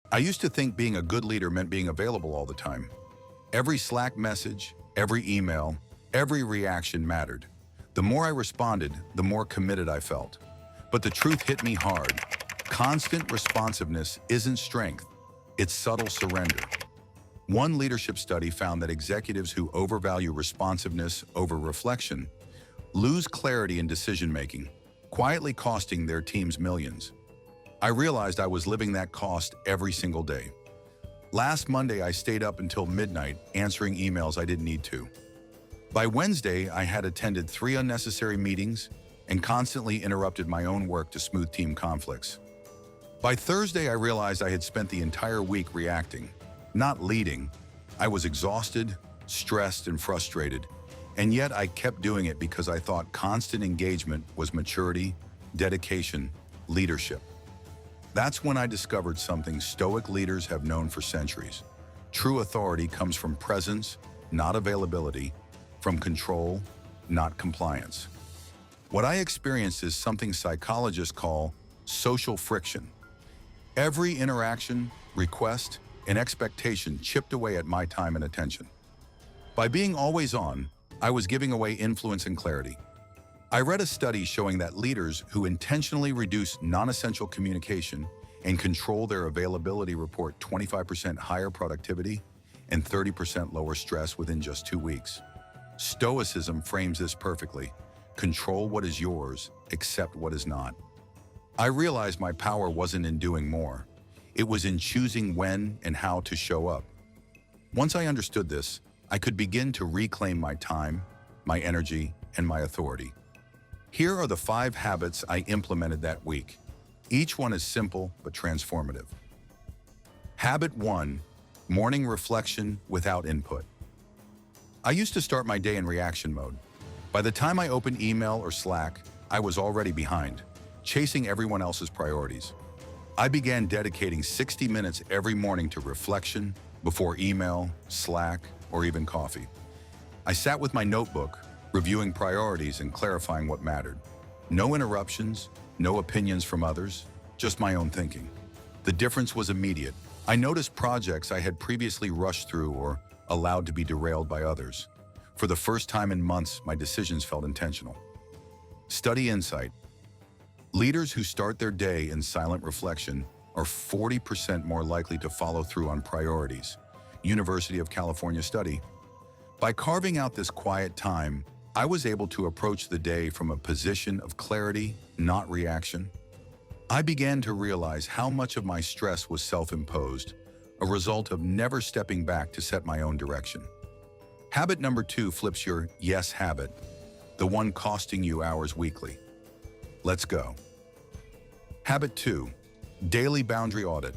I used to think being a good leader meant being available all the time. Every Slack message, every email, every reaction mattered. The more I responded, the more committed I felt. But the truth hit me hard. Constant responsiveness isn't strength, it's subtle surrender. One leadership study found that executives who overvalue responsiveness over reflection lose clarity in decision-making, quietly costing their teams millions. I realized I was living that cost every single day. Last Monday, I stayed up until midnight answering emails I didn't need to. By Wednesday, I had attended 3 unnecessary meetings and constantly interrupted my own work to smooth team conflicts. By Thursday, I realized I had spent the entire week reacting, not leading. I was exhausted, stressed, and frustrated, and yet I kept doing it because I thought constant engagement was maturity, dedication, leadership. That's when I discovered something Stoic leaders have known for centuries. True authority comes from presence, not availability, from control, not compliance. What I experienced is something psychologists call social friction. Every interaction, request, and expectation chipped away at my time and attention. By being always on, I was giving away influence and clarity. I read a study showing that leaders who intentionally reduce non-essential communication and control their availability report 25% higher productivity and 30% lower stress within just 2 weeks. Stoicism frames this perfectly. Control what is yours, accept what is not. I realized my power wasn't in doing more. It was in choosing when and how to show up. Once I understood this, I could begin to reclaim my time, my energy, and my authority. Here are the 5 habits I implemented that week. Each one is simple but transformative. Habit 1, morning reflection without input. I used to start my day in reaction mode. By the time I opened email or Slack, I was already behind, chasing everyone else's priorities. I began dedicating 60 minutes every morning to reflection before email, Slack, or even coffee. I sat with my notebook, reviewing priorities and clarifying what mattered. No interruptions, no opinions from others, just my own thinking. The difference was immediate. I noticed projects I had previously rushed through or allowed to be derailed by others. For the first time in months, my decisions felt intentional. Study insight. Leaders who start their day in silent reflection are 40% more likely to follow through on priorities. University of California study. By carving out this quiet time, I was able to approach the day from a position of clarity, not reaction. I began to realize how much of my stress was self-imposed, a result of never stepping back to set my own direction. Habit number 2 flips your yes habit, the one costing you hours weekly. Let's go. Habit 2, daily boundary audit.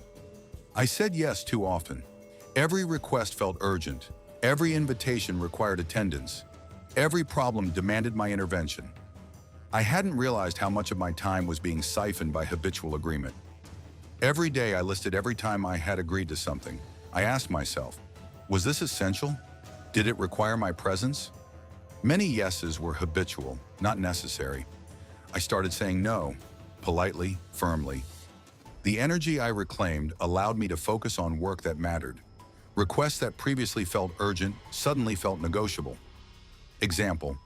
I said yes too often. Every request felt urgent. Every invitation required attendance. Every problem demanded my intervention. I hadn't realized how much of my time was being siphoned by habitual agreement. Every day I listed every time I had agreed to something. I asked myself, was this essential? Did it require my presence? Many yeses were habitual, not necessary. I started saying no, politely, firmly. The energy I reclaimed allowed me to focus on work that mattered. Requests that previously felt urgent suddenly felt negotiable. Example,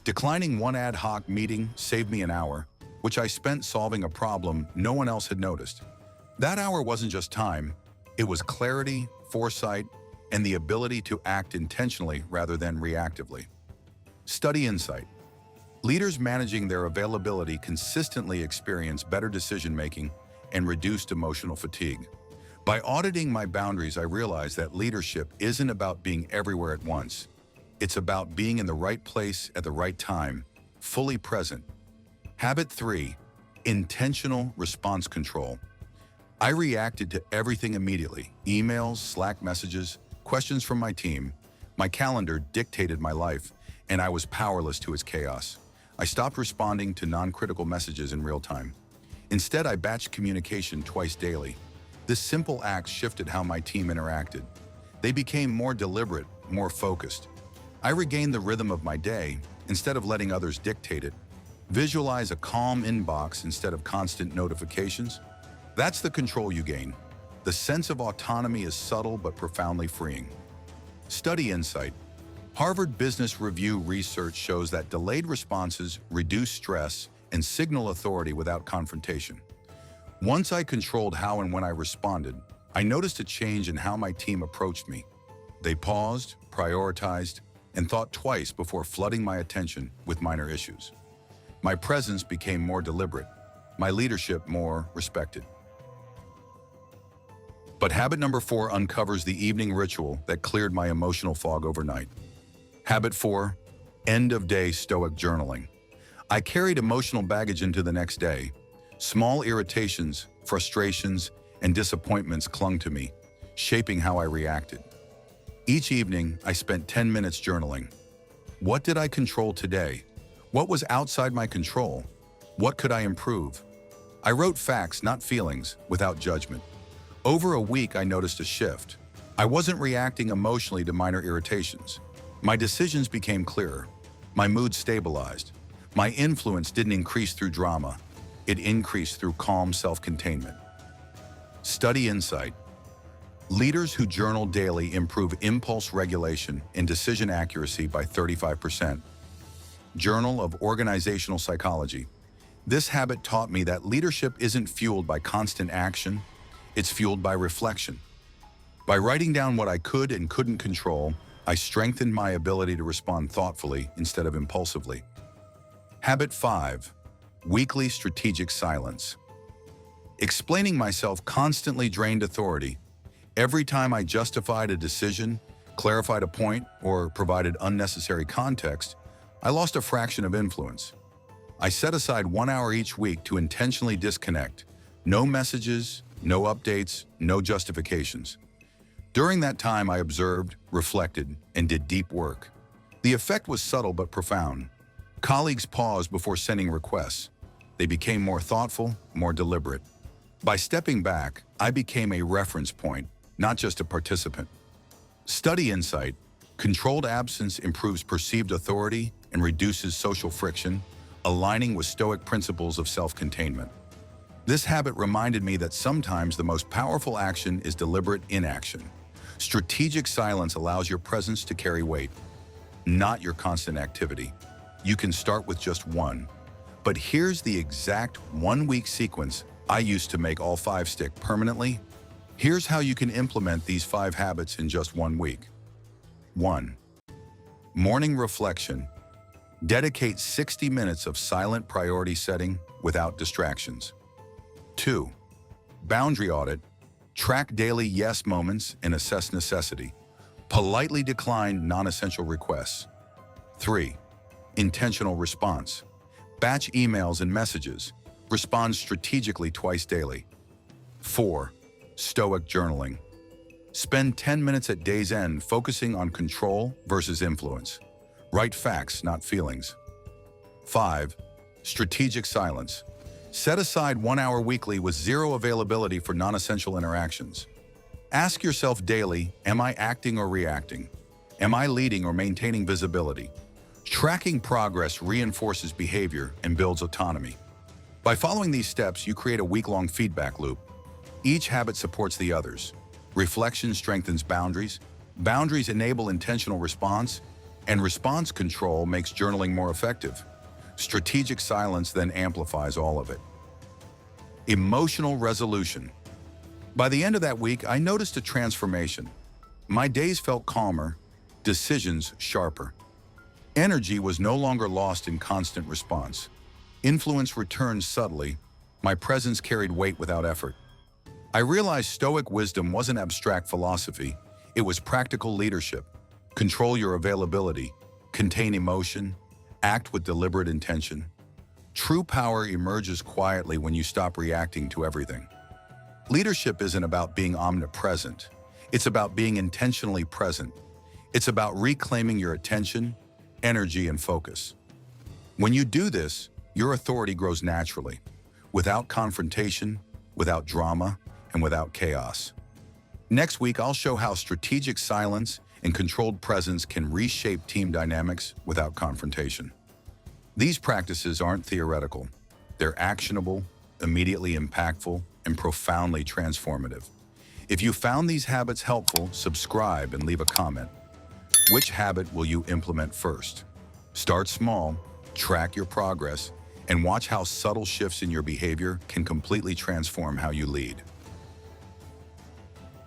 declining one ad hoc meeting saved me an hour, which I spent solving a problem no one else had noticed. That hour wasn't just time, it was clarity, foresight, and the ability to act intentionally rather than reactively. Study insight. Leaders managing their availability consistently experience better decision-making and reduced emotional fatigue. By auditing my boundaries, I realized that leadership isn't about being everywhere at once. It's about being in the right place at the right time, fully present. Habit 3, intentional response control. I reacted to everything immediately. Emails, Slack messages, questions from my team. My calendar dictated my life, and I was powerless to its chaos. I stopped responding to non-critical messages in real time. Instead, I batched communication twice daily. This simple act shifted how my team interacted. They became more deliberate, more focused. I regained the rhythm of my day instead of letting others dictate it. Visualize a calm inbox instead of constant notifications. That's the control you gain. The sense of autonomy is subtle but profoundly freeing. Study insight. Harvard Business Review research shows that delayed responses reduce stress and signal authority without confrontation. Once I controlled how and when I responded, I noticed a change in how my team approached me. They paused, prioritized, and thought twice before flooding my attention with minor issues. My presence became more deliberate, my leadership more respected. But habit number 4 uncovers the evening ritual that cleared my emotional fog overnight. Habit 4, end-of-day Stoic journaling. I carried emotional baggage into the next day. Small irritations, frustrations, and disappointments clung to me, shaping how I reacted. Each evening, I spent 10 minutes journaling. What did I control today? What was outside my control? What could I improve? I wrote facts, not feelings, without judgment. Over a week, I noticed a shift. I wasn't reacting emotionally to minor irritations. My decisions became clearer. My mood stabilized. My influence didn't increase through drama. It increased through calm self-containment. Study insight. Leaders who journal daily improve impulse regulation and decision accuracy by 35%. Journal of Organizational Psychology. This habit taught me that leadership isn't fueled by constant action, it's fueled by reflection. By writing down what I could and couldn't control, I strengthened my ability to respond thoughtfully instead of impulsively. Habit 5, weekly strategic silence. Explaining myself constantly drained authority. Every time I justified a decision, clarified a point, or provided unnecessary context, I lost a fraction of influence. I set aside 1 hour each week to intentionally disconnect. No messages, no updates, no justifications. During that time, I observed, reflected, and did deep work. The effect was subtle but profound. Colleagues paused before sending requests. They became more thoughtful, more deliberate. By stepping back, I became a reference point, not just a participant. Study insight. Controlled absence improves perceived authority and reduces social friction, aligning with Stoic principles of self-containment. This habit reminded me that sometimes the most powerful action is deliberate inaction. Strategic silence allows your presence to carry weight, not your constant activity. You can start with just one. But here's the exact 1-week sequence I used to make all 5 stick permanently. Here's how you can implement these 5 habits in just 1 week. 1. Morning reflection. Dedicate 60 minutes of silent priority setting without distractions. 2. Boundary audit. Track daily yes moments and assess necessity. Politely decline non-essential requests. 3. Intentional response. Batch emails and messages. Respond strategically twice daily. 4. Stoic journaling. Spend 10 minutes at day's end focusing on control versus influence. Write facts, not feelings. 5. Strategic silence. Set aside 1 hour weekly with zero availability for non-essential interactions. Ask yourself daily, am I acting or reacting? Am I leading or maintaining visibility? Tracking progress reinforces behavior and builds autonomy. By following these steps, you create a week-long feedback loop. Each habit supports the others. Reflection strengthens boundaries. Boundaries enable intentional response, and response control makes journaling more effective. Strategic silence then amplifies all of it. Emotional resolution. By the end of that week, I noticed a transformation. My days felt calmer, decisions sharper. Energy was no longer lost in constant response. Influence returned subtly. My presence carried weight without effort. I realized Stoic wisdom wasn't abstract philosophy. It was practical leadership. Control your availability, contain emotion, act with deliberate intention. True power emerges quietly when you stop reacting to everything. Leadership isn't about being omnipresent. It's about being intentionally present. It's about reclaiming your attention, energy, and focus. When you do this, your authority grows naturally, without confrontation, without drama, and without chaos. Next week, I'll show how strategic silence and controlled presence can reshape team dynamics without confrontation. These practices aren't theoretical. They're actionable, immediately impactful, and profoundly transformative. If you found these habits helpful, subscribe and leave a comment. Which habit will you implement first? Start small, track your progress, and watch how subtle shifts in your behavior can completely transform how you lead.